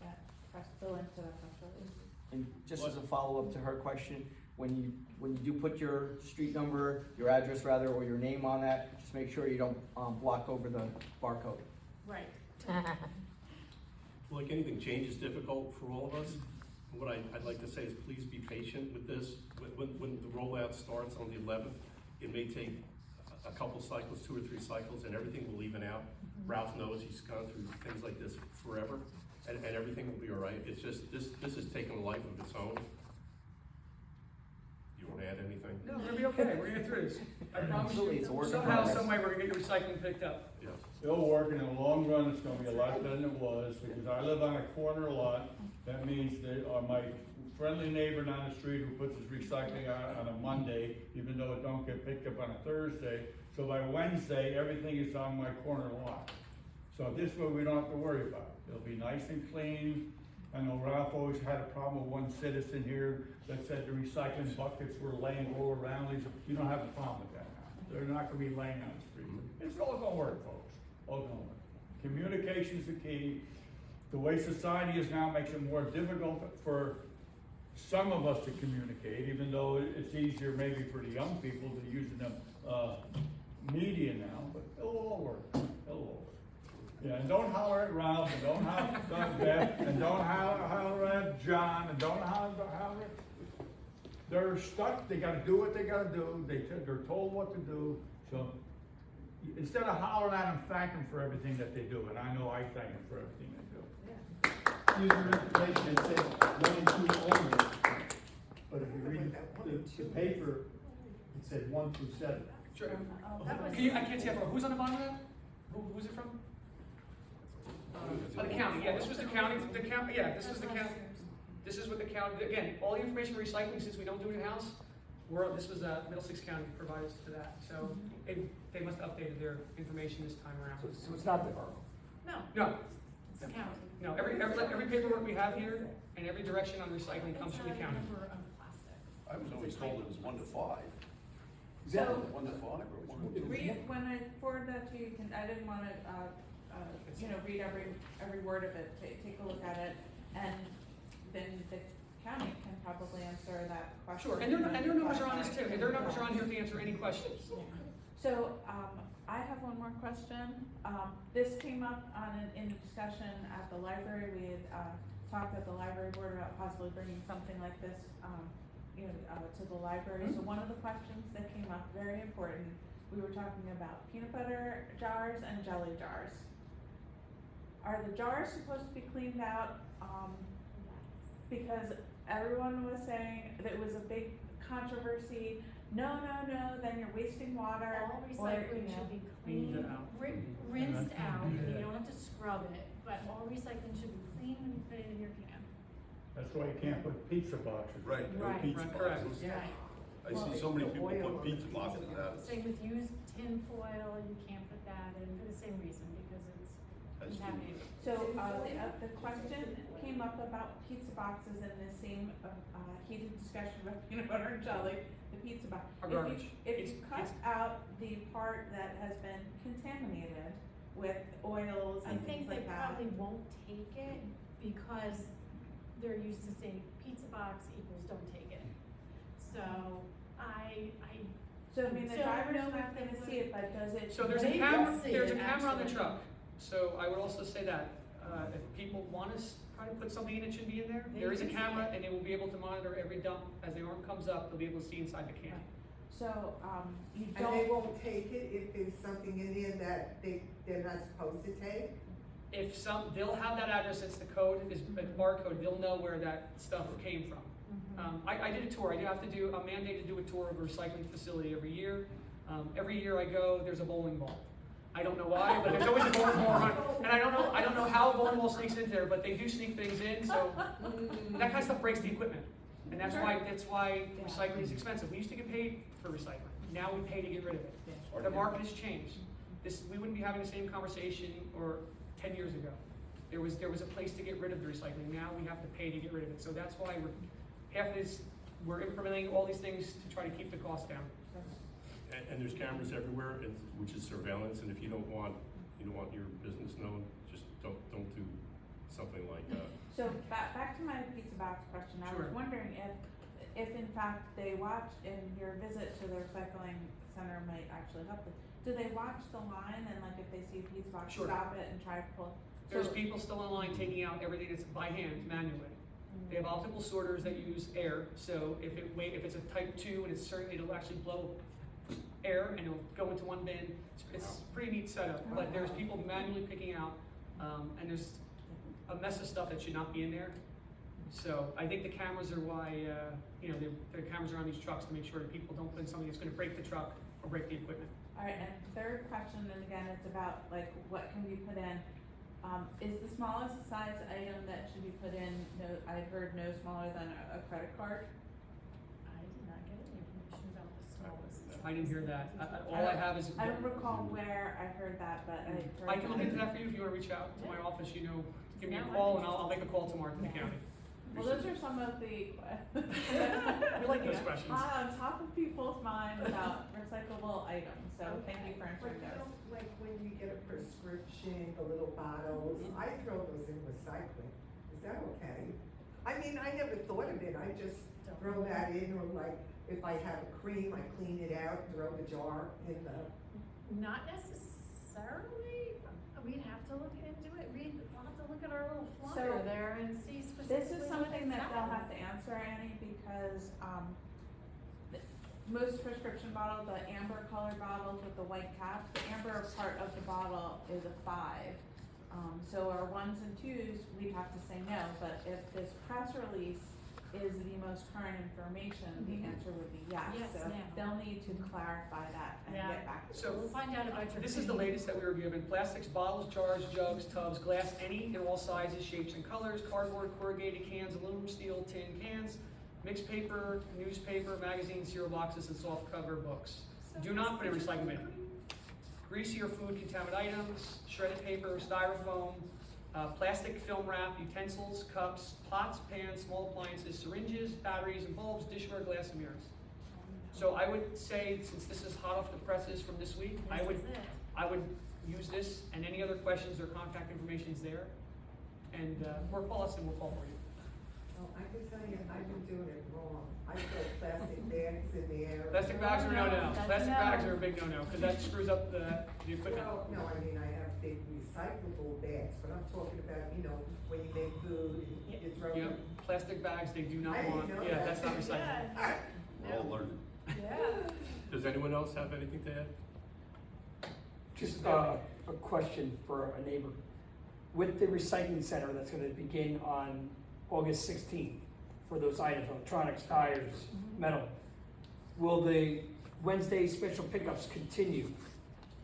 that fill into that press release. And just as a follow-up to her question, when you do put your street number, your address rather, or your name on that, just make sure you don't block over the barcode. Right. Like anything, change is difficult for all of us. What I'd like to say is please be patient with this. When the rollout starts on the 11th, it may take a couple cycles, 2 or 3 cycles, and everything will even out. Ralph knows, he's gone through things like this forever, and everything will be all right. It's just, this has taken a life of its own. You want to add anything? No, we're gonna be okay. We're gonna get through this. I promise Absolutely, it's a you. work in Somehow, progress. some way, we're gonna get your recycling picked up. Yeah. It'll work, in the long run, it's gonna be a lot better than it was, because I live on a corner lot. That means that my friendly neighbor down the street who puts his recycling on a Monday, even though it don't get picked up on a Thursday. So by Wednesday, everything is on my corner lot. So this way we don't have to worry about it. It'll be nice and clean. I know Ralph always had a problem with one citizen here that said the recycling buckets were laying all around. You don't have a problem with that now. They're not gonna be laying on the street. It's all gonna work, folks. All gonna work. Communication's the key. The way society is now makes it more difficult for some of us to communicate, even though it's easier maybe for the young people to using them media now, but it'll all work. It'll all work. Yeah, and don't holler at Ralph, and don't holler at Beth, and don't holler at John, and don't holler at... They're stuck, they gotta do what they gotta do, they're told what to do, so instead of hollering at them, thank them for everything that they do, and I know I thank them for everything they do. User information, it said 1 and 2 only, but if you read the paper, it said 1 through 7. Sure. That was- I can't see that far. Who's on the bottom of that? Who's it from? The county, yeah, this was the county, yeah, this was the county. This is what the county, again, all the information recycling, since we don't do it in-house, this was, Middlesex County provided us to that, so they must have updated their information this time around. So it's not the borough. No, No, it's the county. no, every paperwork we have here, and every direction on recycling comes from the county. It's not a number of plastic. I was always told it was 1 to 5. So, 1 to 5 or 1 to 2? when I forward that to you, I didn't wanna, read every word of it, take a look at it, and then the county can probably answer that question. Sure, and their numbers are on this too, and their numbers are on here to answer any questions. So, I have one more question. This came up in a discussion at the library. We had, talked at the library board about possibly bringing something like this, to the library. So one of the questions that came up, very important, we were talking about peanut butter jars and jelly jars. Are the jars supposed to be cleaned out? Because everyone was saying that it was a big controversy no, then you're wasting water. All or, recycling you know. should be Cleaned clean, out. rinsed out, you don't have to scrub it, but all recycling should be clean when you put it in your can. That's why you can't put pizza boxes. Right, no Right. pizza Correct. boxes. Right. I see so many people put pizza boxes out. Same with used tin foil, you can't put that in for the same reason, because That's it's true. contaminated. So, the question came up about pizza boxes in the same, heated discussion about peanut butter and jelly, the pizza box. Or If you- garbage. If It's- you cut it's- out the part that has been contaminated with oils I and think things they like that. probably won't take it because they're used to saying pizza box equals don't take it. So So, I mean, the So driver we're knows not not gonna see it, but does it? So there's a They camera, will see there's a it, camera on the actually. truck, so I would also say that, if people want us try to put something in that should be in there, They there is a can see camera it. and they will be able to monitor every dump, as the arm comes up, they'll be able to see inside the can. So, you And they don't, won't take it if there's something in there that they're not supposed to take? If they'll have that address, it's the code, is a barcode, they'll know where that stuff came from. I did a tour, I'm mandated to do a tour of a recycling facility every year. Every year I go, there's a bowling ball. I don't know why, but there's always a bowling ball around, and I don't know how a bowling ball sneaks in there, but they do sneak things in, so that kind of stuff breaks the equipment. And that's why recycling is expensive. We used to get paid for recycling, now we pay to get rid of it. The market has changed. We wouldn't be having the same conversation 10 years ago. There was a place to get rid of the recycling, now we have to pay to get rid of it. So that's why we're implementing all these things to try to keep the cost down. And there's cameras everywhere, which is surveillance, and if you don't want your business known, just don't do something like that. so back to my pizza box question, I was Sure. wondering if in fact they watch, and your visit to the recycling center might actually help them. Do they watch the line and like if they see a pizza box, Sure. stop it and try to pull? There's So- people still in line taking out everything that's by hand, manually. They have optical sorters that use air, so if it's a type 2 and it'll actually blow air and it'll go into one bin. It's a pretty neat setup, but there's people manually picking out, and there's a mess of stuff that should not be in there. So I think the cameras are why, the cameras are on these trucks to make sure that people don't put in something that's gonna break the truck or break the equipment. Alright, and third question, and again, it's about like what can we put in? Is the smallest size item that should be put in, I heard no smaller than a credit card? I did not get any information about the smallest. I didn't hear that. All I have is. I don't recall where I heard that, but I heard. I can look into that for you if you wanna reach out to my office, give me a call and I'll make a call tomorrow to the county. Well, those are some of the. We like those questions. On top of people's mind about recyclable items, so thank you for answering But those. like when you get a prescription, the little bottles, I throw those in recycling. Is that okay? I mean, I never thought of it, I just throw that in, or like, if I have a cream, I clean it out, throw the jar in the. Not necessarily, we'd have to look into it, we'll have to look at our little flyer So, there and see This specifically is what something it that they'll have says. to answer, Annie, because, most prescription bottles, the amber colored bottles with the white caps, the amber part of the bottle is a 5. So our 1s and 2s, we'd have to say no, but if this press release is the most current information, the answer would be yes. Yes, So ma'am. they'll need to clarify that and Yeah. get back to us. So We'll find out about your. this is the latest that we were given. Plastics, bottles, jars, jugs, tubs, glass, any and all sizes, shapes, and colors, cardboard, corrugated cans, aluminum, steel, tin cans, mixed paper, newspaper, magazines, cereal boxes, and soft cover books. Do not put in recycling bin. Greasy or food contaminant items, shredded paper, styrofoam, plastic film wrap, utensils, cups, pots, pans, small appliances, syringes, batteries and bulbs, dishware, glass, and mirrors. So I would say, since this is hot off the presses from this week, I This would is it. use this, and any other questions or contact information is there. And, or call us and we'll call for you. Oh, I can tell you, I've been doing it wrong. I throw plastic bags in the air. Plastic bags are no-no. That's Plastic no. bags are a big no-no, because that screws up the equipment. No, I mean, I have big recyclable bags, but I'm talking about, when you make food, and you throw Yeah, them. plastic bags, they do not I didn't want, know yeah, that. that's not recyclable. We're all learning. Yeah. Does anyone else have anything to add? Just a question for a neighbor. With the recycling center that's gonna begin on August 16th, for those items, electronics, tires, metal, will the Wednesday special pickups continue?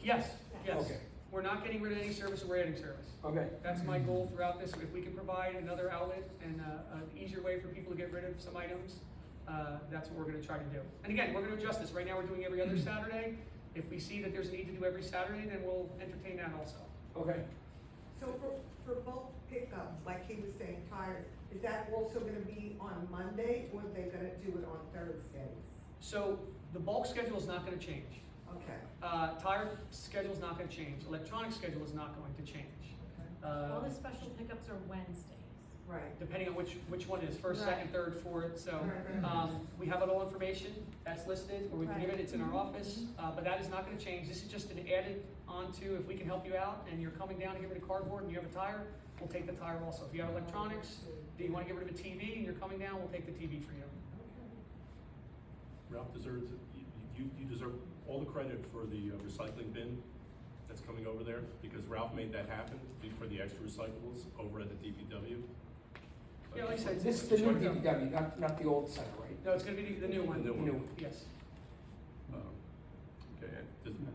Yes, yes. Okay. We're not getting rid of any service, we're adding service. Okay. That's my goal throughout this. If we can provide another outlet and an easier way for people to get rid of some items, that's what we're gonna try to do. And again, we're gonna adjust this. Right now, we're doing every other Saturday. If we see that there's a need to do every Saturday, then we'll entertain that also. Okay. So for bulk pickups, like he was saying, tires, is that also gonna be on Monday, or are they gonna do it on Thursdays? So the bulk schedule is not gonna change. Okay. Tire schedule is not gonna change. Electronic schedule is not going to change. All the special pickups are Wednesdays. Right. Depending on which one it is, first, Right. second, third, fourth, so, Right. we have it all information, that's listed, or we can give it, it's in our office, Mm-hmm. but that is not gonna change, this is just an added onto, if we can help you out, and you're coming down to get rid of cardboard, and you have a tire, we'll take the tire also. If you have electronics, do you wanna get rid of a TV, and you're coming down, we'll take the TV for you. Ralph deserves, you deserve all the credit for the recycling bin that's coming over there, because Ralph made that happen for the extra recyclables over at the DPW. Yeah, like I said, This is the new DPW, not the old center, right? No, it's gonna be the new one. The new one. Yes. Okay,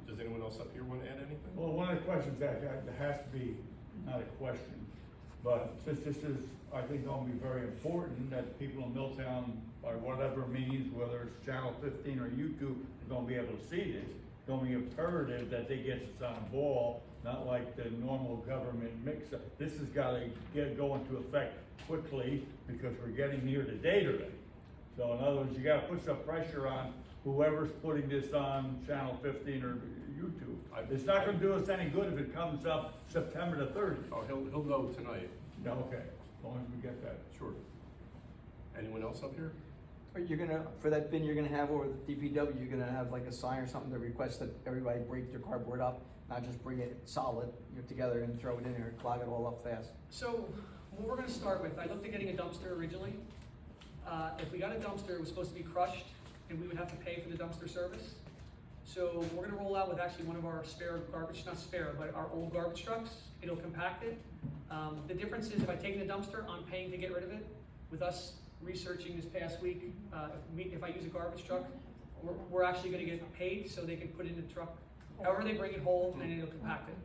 does anyone else up here want to add anything? Well, one of the questions that has to be, not a question, but since this is, I think, gonna be very important, that people in Milltown, by whatever means, whether it's Channel 15 or YouTube, are gonna be able to see this, it's gonna be imperative that they get this on ball, not like the normal government mix-up. This has gotta go into effect quickly, because we're getting near the date already. So in other words, you gotta put some pressure on whoever's putting this on Channel 15 or YouTube. It's not gonna do us any good if it comes up September the 30th. Oh, he'll know tonight. No, okay, as long as we get that. Sure. Anyone else up here? Or you're gonna, for that bin you're gonna have over the DPW, you're gonna have like a sign or something that requests that everybody break their cardboard up, not just bring it solid, together and throw it in there and clog it all up fast. So, what we're gonna start with, I looked at getting a dumpster originally. If we got a dumpster, it was supposed to be crushed, and we would have to pay for the dumpster service. So, we're gonna roll out with actually one of our spare garbage, not spare, but our old garbage trucks. It'll compact it. The difference is if I take the dumpster, I'm paying to get rid of it. With us researching this past week, if I use a garbage truck, we're actually gonna get paid so they can put it in the truck. However they bring it home, and it'll compact it.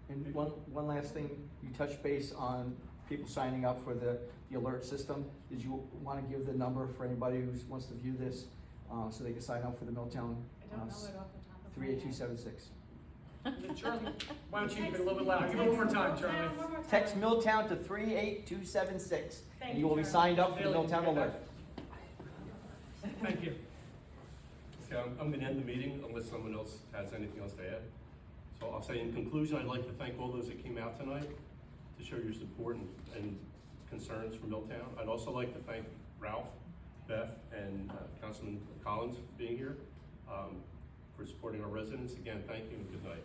And one last thing, you touched base on people signing up for the alert system. Did you wanna give the number for anybody who wants to view this, so they can sign up for the Milltown, I don't know it off the top of my head. 38276? Charlie, why don't you give it a little bit louder? Give it one more time, Charlie. One more time. Text Milltown to 38276, Thank and you, you will be Charlie. signed up for the Billy, Milltown you get Alert. Thank you. Okay, I'm gonna end the meeting unless someone else has anything else to add. So I'll say in conclusion, I'd like to thank all those that came out tonight to show your support and concerns for Milltown. I'd also like to thank Ralph, Beth, and Councilman Collins for being here, for supporting our residents. Again, thank you and good night.